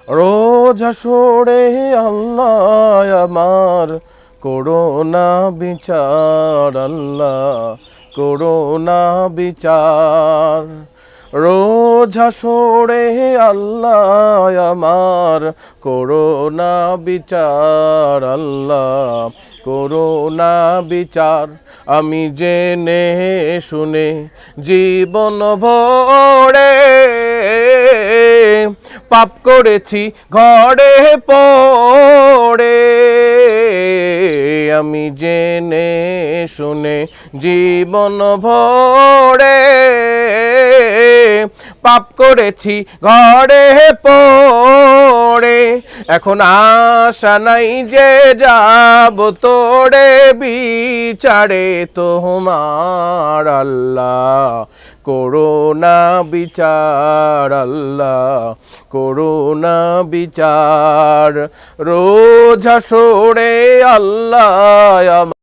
রোজ হাসরে আল্লাহ আমার করোনা বিচার, আল্লাহ করোনা বিচার। রোজ হাসরে আল্লাহ আমার করোনা বিচার, আল্লাহ করোনা বিচার। আমি জেনে শুনে জীবন ভরে পাপ করেছি ঘরে পড়ে। আমি জেনে শুনে জীবন ভরে পাপ করেছি ঘরে পড়ে। এখন আশা নাই যে যাব তোরে বিচারে তোমার, আল্লাহ করোনা বিচার, আল্লাহ করোনা বিচার। রোজ হাসরে আল্লাহ